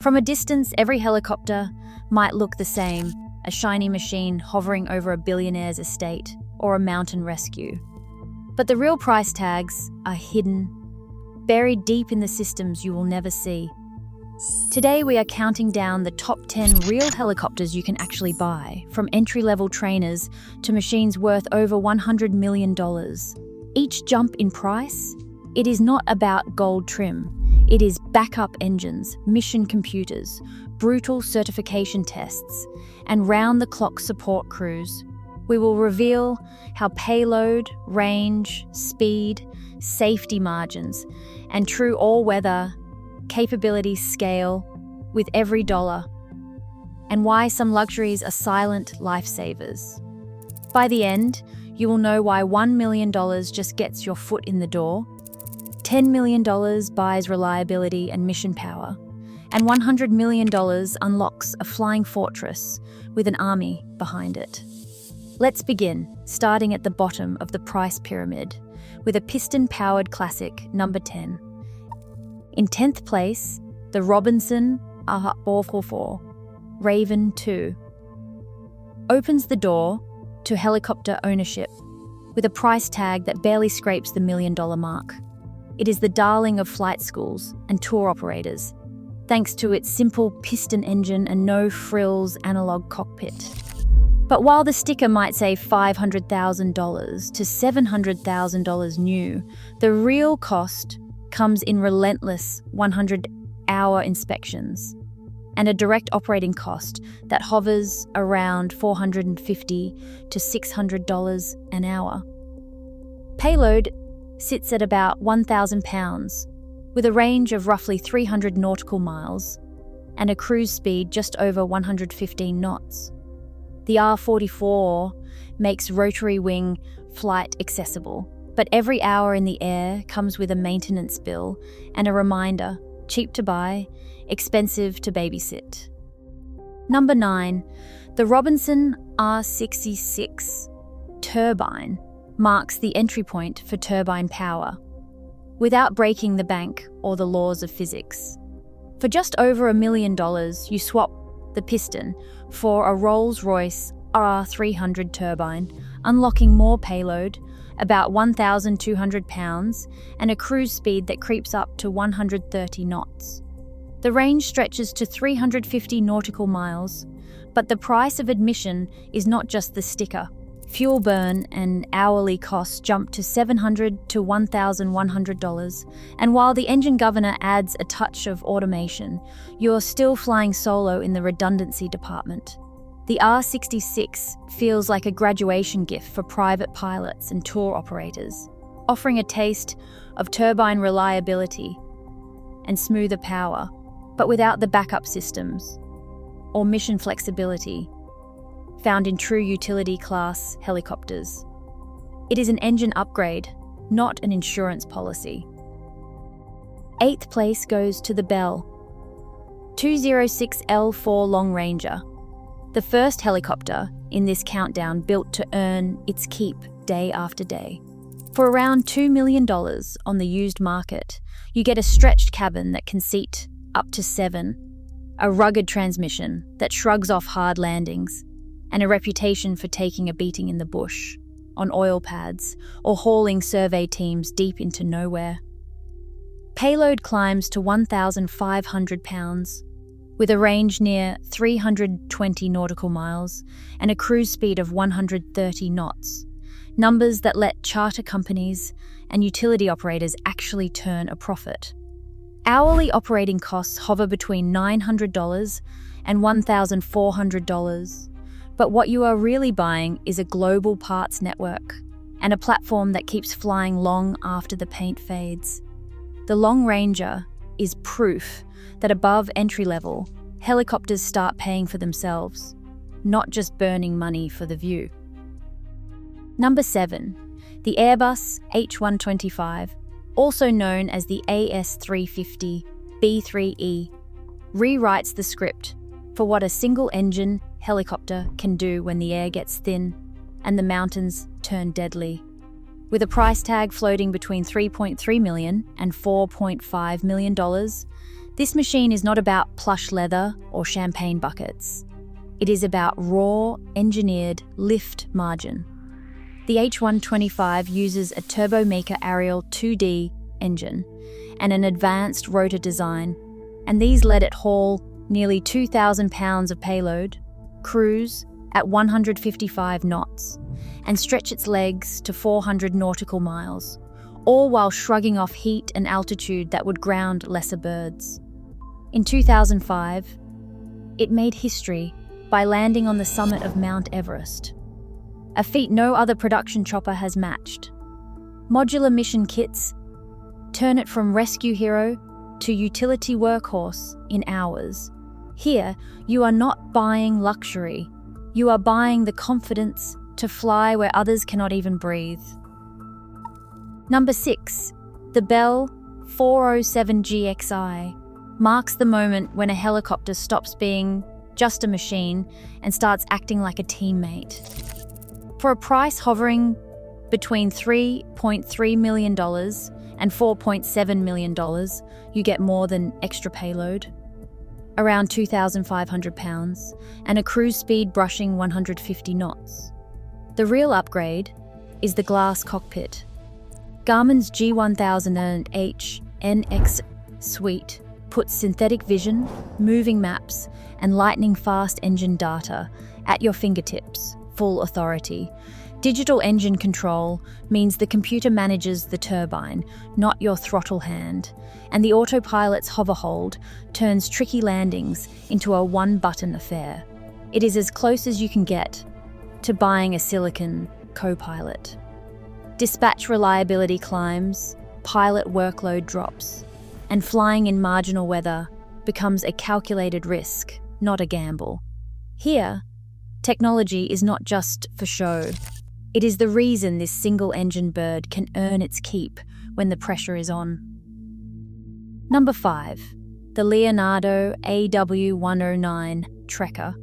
From a distance, every helicopter might look the same, a shiny machine hovering over a billionaire's estate or a mountain rescue. But the real price tags are hidden, buried deep in the systems you will never see. Today we are counting down the top 10 real helicopters you can actually buy, from entry-level trainers to machines worth over $100 million. Each jump in price, it is not about gold trim. It is backup engines, mission computers, brutal certification tests, and round-the-clock support crews. We will reveal how payload, range, speed, safety margins, and true all-weather capabilities scale with every dollar, and why some luxuries are silent lifesavers. By the end, you will know why $1 million just gets your foot in the door, $10 million buys reliability and mission power, and $100 million unlocks a flying fortress with an army behind it. Let's begin, starting at the bottom of the price pyramid, with a piston-powered classic, number 10. In 10th place, the Robinson R444 Raven 2 opens the door to helicopter ownership with a price tag that barely scrapes the $1 million mark. It is the darling of flight schools and tour operators, thanks to its simple piston engine and no-frills analog cockpit. But while the sticker might say $500,000 to $700,000 new, the real cost comes in relentless 100-hour inspections and a direct operating cost that hovers around $450 to $600 an hour. Payload sits at about 1,000 pounds, with a range of roughly 300 nautical miles and a cruise speed just over 115 knots. The R44 makes rotary wing flight accessible, but every hour in the air comes with a maintenance bill and a reminder: cheap to buy, expensive to babysit. Number 9. The Robinson R66 Turbine marks the entry point for turbine power, without breaking the bank or the laws of physics. For just over $1 million, you swap the piston for a Rolls-Royce R300 turbine, unlocking more payload, about 1,200 pounds, and a cruise speed that creeps up to 130 knots. The range stretches to 350 nautical miles, but the price of admission is not just the sticker. Fuel burn and hourly costs jump to $700 to $1,100, and while the engine governor adds a touch of automation, you're still flying solo in the redundancy department. The R66 feels like a graduation gift for private pilots and tour operators, offering a taste of turbine reliability and smoother power, but without the backup systems or mission flexibility found in true utility-class helicopters. It is an engine upgrade, not an insurance policy. 8th place goes to the Bell 206L4 Long Ranger, the first helicopter in this countdown built to earn its keep day after day. For around $2 million on the used market, you get a stretched cabin that can seat up to 7, a rugged transmission that shrugs off hard landings, and a reputation for taking a beating in the bush, on oil pads, or hauling survey teams deep into nowhere. Payload climbs to 1,500 pounds, with a range near 320 nautical miles and a cruise speed of 130 knots, numbers that let charter companies and utility operators actually turn a profit. Hourly operating costs hover between $900 and $1,400, but what you are really buying is a global parts network and a platform that keeps flying long after the paint fades. The Long Ranger is proof that above entry level, helicopters start paying for themselves, not just burning money for the view. Number 7. The Airbus H125, also known as the AS350 B3E, rewrites the script for what a single-engine helicopter can do when the air gets thin and the mountains turn deadly. With a price tag floating between $3.3 million and $4.5 million, This machine is not about plush leather or champagne buckets. It is about raw, engineered lift margin. The H125 uses a Turbomeca Ariel 2D engine and an advanced rotor design, and these let it haul nearly 2,000 pounds of payload, cruise at 155 knots, and stretch its legs to 400 nautical miles, all while shrugging off heat and altitude that would ground lesser birds. In 2005, it made history by landing on the summit of Mount Everest, a feat no other production chopper has matched. Modular mission kits turn it from rescue hero to utility workhorse in hours. Here, you are not buying luxury. You are buying the confidence to fly where others cannot even breathe. Number 6. The Bell 407GXI marks the moment when a helicopter stops being just a machine and starts acting like a teammate. For a price hovering between $3.3 million and $4.7 million, you get more than extra payload, around 2,500 pounds, and a cruise speed brushing 150 knots. The real upgrade is the glass cockpit. Garmin's G1000H NX suite puts synthetic vision, moving maps, and lightning-fast engine data at your fingertips, full authority. Digital engine control means the computer manages the turbine, not your throttle hand, and the autopilot's hover hold turns tricky landings into a one-button affair. It is as close as you can get to buying a silicon co-pilot. Dispatch reliability climbs, pilot workload drops, and flying in marginal weather becomes a calculated risk, not a gamble. Here, technology is not just for show. It is the reason this single-engine bird can earn its keep when the pressure is on. Number 5. The Leonardo AW109 Trekker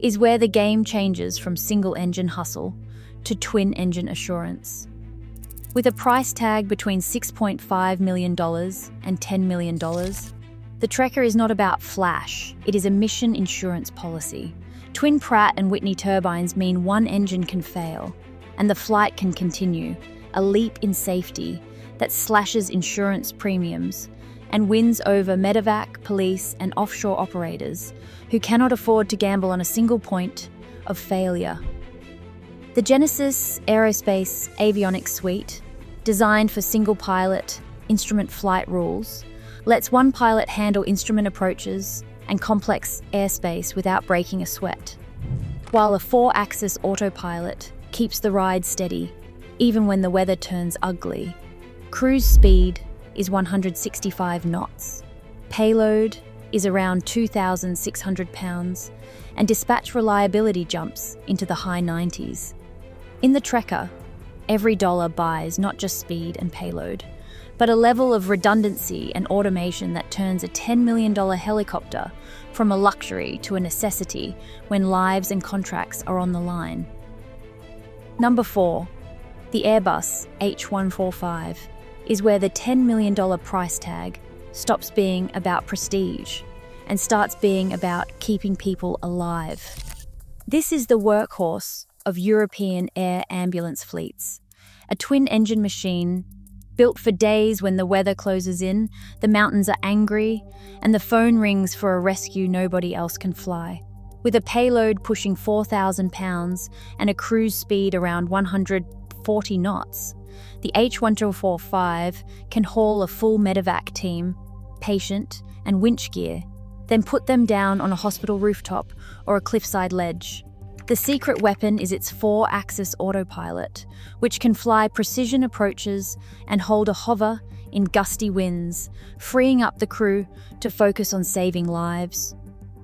is where the game changes from single-engine hustle to twin-engine assurance. With a price tag between $6.5 million and $10 million, the Trekker is not about flash, it is a mission insurance policy. Twin Pratt & Whitney turbines mean one engine can fail, and the flight can continue, a leap in safety that slashes insurance premiums and wins over medevac, police, and offshore operators who cannot afford to gamble on a single point of failure. The Genesis Aerospace Avionics Suite, designed for single-pilot instrument flight rules, lets one pilot handle instrument approaches and complex airspace without breaking a sweat, while a 4-axis autopilot keeps the ride steady, even when the weather turns ugly. Cruise speed is 165 knots. Payload is around 2,600 pounds, and dispatch reliability jumps into the high 90s. In the Trekker, every dollar buys not just speed and payload, but a level of redundancy and automation that turns a $10 million helicopter from a luxury to a necessity when lives and contracts are on the line. Number 4. The Airbus H145 is where the $10 million price tag stops being about prestige and starts being about keeping people alive. This is the workhorse of European air ambulance fleets, a twin-engine machine built for days when the weather closes in, the mountains are angry, and the phone rings for a rescue nobody else can fly. With a payload pushing 4,000 pounds and a cruise speed around 140 knots, the H145 can haul a full medevac team, patient, and winch gear, then put them down on a hospital rooftop or a cliffside ledge. The secret weapon is its 4-axis autopilot, which can fly precision approaches and hold a hover in gusty winds, freeing up the crew to focus on saving lives.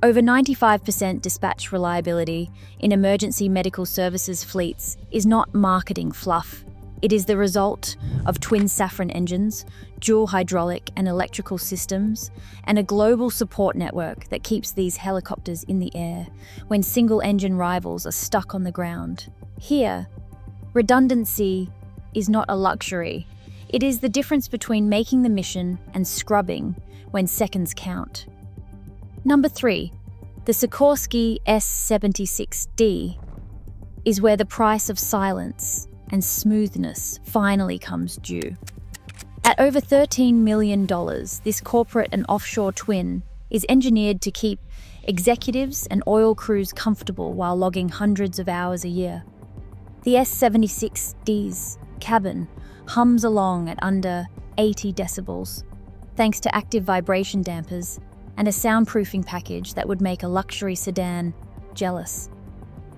Over 95% dispatch reliability in emergency medical services fleets is not marketing fluff. It is the result of twin Safran engines, dual hydraulic and electrical systems, and a global support network that keeps these helicopters in the air when single-engine rivals are stuck on the ground. Here, redundancy is not a luxury. It is the difference between making the mission and scrubbing when seconds count. Number 3. The Sikorsky S-76D is where the price of silence and smoothness finally comes due. At over $13 million, this corporate and offshore twin is engineered to keep executives and oil crews comfortable while logging hundreds of hours a year. The S-76D's cabin hums along at under 80 decibels, thanks to active vibration dampers and a soundproofing package that would make a luxury sedan jealous.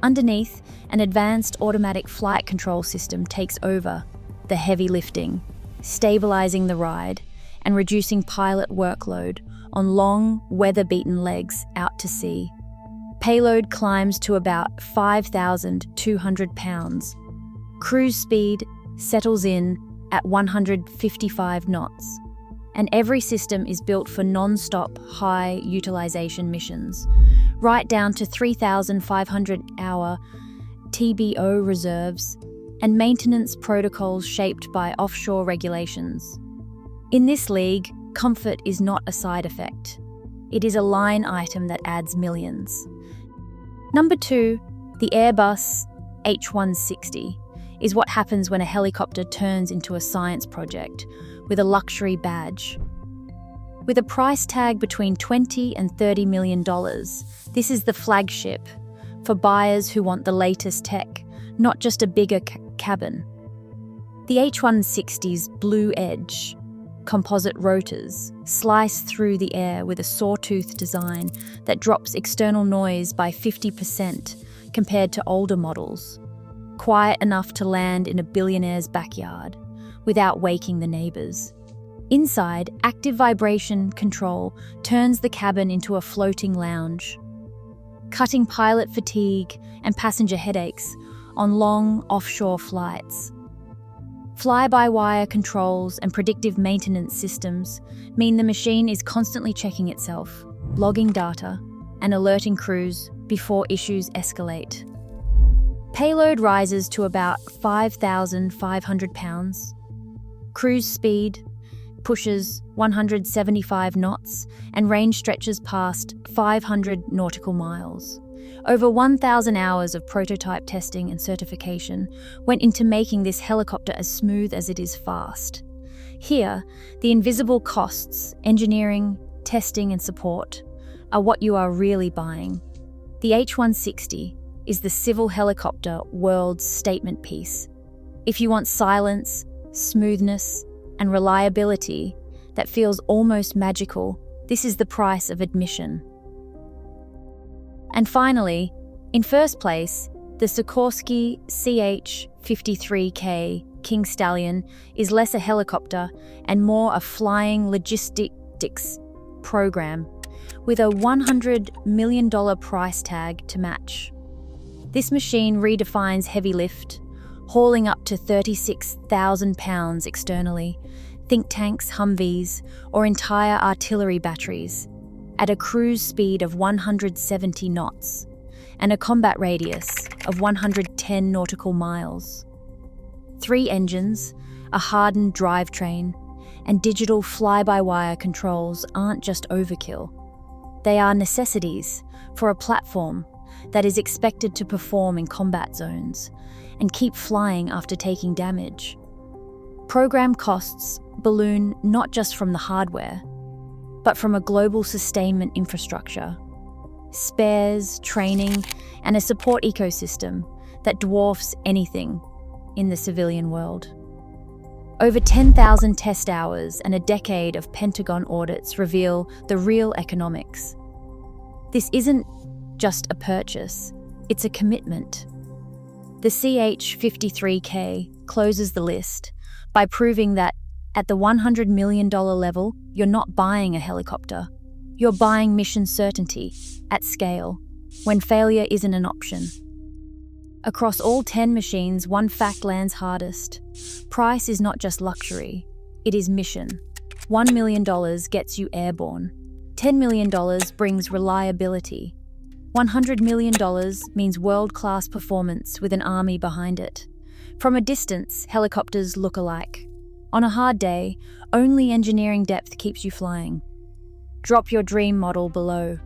Underneath, an advanced automatic flight control system takes over the heavy lifting, stabilizing the ride and reducing pilot workload on long, weather-beaten legs out to sea. Payload climbs to about 5,200 pounds. Cruise speed settles in at 155 knots. And every system is built for non-stop high utilization missions, right down to 3,500-hour TBO reserves and maintenance protocols shaped by offshore regulations. In this league, comfort is not a side effect. It is a line item that adds millions. Number 2, the Airbus H160 is what happens when a helicopter turns into a science project with a luxury badge. With a price tag between $20 and $30 million, this is the flagship for buyers who want the latest tech, not just a bigger cabin. The H160's blue edge, composite rotors, slice through the air with a sawtooth design that drops external noise by 50% compared to older models. Quiet enough to land in a billionaire's backyard without waking the neighbors. Inside, active vibration control turns the cabin into a floating lounge, cutting pilot fatigue and passenger headaches on long offshore flights. Fly-by-wire controls and predictive maintenance systems mean the machine is constantly checking itself, logging data, and alerting crews before issues escalate. Payload rises to about 5,500 pounds. Cruise speed pushes 175 knots and range stretches past 500 nautical miles. Over 1,000 hours of prototype testing and certification went into making this helicopter as smooth as it is fast. Here, the invisible costs, engineering, testing and support, are what you are really buying. The H160 is the civil helicopter world's statement piece. If you want silence, smoothness, and reliability that feels almost magical, this is the price of admission. And finally, in first place, the Sikorsky CH-53K King Stallion is less a helicopter and more a flying logistics program with a $100 million price tag to match. This machine redefines heavy lift, hauling up to 36,000 pounds externally, think tanks, Humvees, or entire artillery batteries, at a cruise speed of 170 knots and a combat radius of 110 nautical miles. 3 engines, a hardened drivetrain, and digital fly-by-wire controls aren't just overkill. They are necessities for a platform that is expected to perform in combat zones and keep flying after taking damage. Program costs balloon not just from the hardware, but from a global sustainment infrastructure, spares, training, and a support ecosystem that dwarfs anything in the civilian world. Over 10,000 test hours and a decade of Pentagon audits reveal the real economics. This isn't just a purchase, it's a commitment. The CH-53K closes the list by proving that at the $100 million level, you're not buying a helicopter. You're buying mission certainty at scale, when failure isn't an option. Across all 10 machines, one fact lands hardest. Price is not just luxury, it is mission. $1 million gets you airborne. $10 million brings reliability. $100 million means world-class performance with an army behind it. From a distance, helicopters look alike. On a hard day, only engineering depth keeps you flying. Drop your dream model below.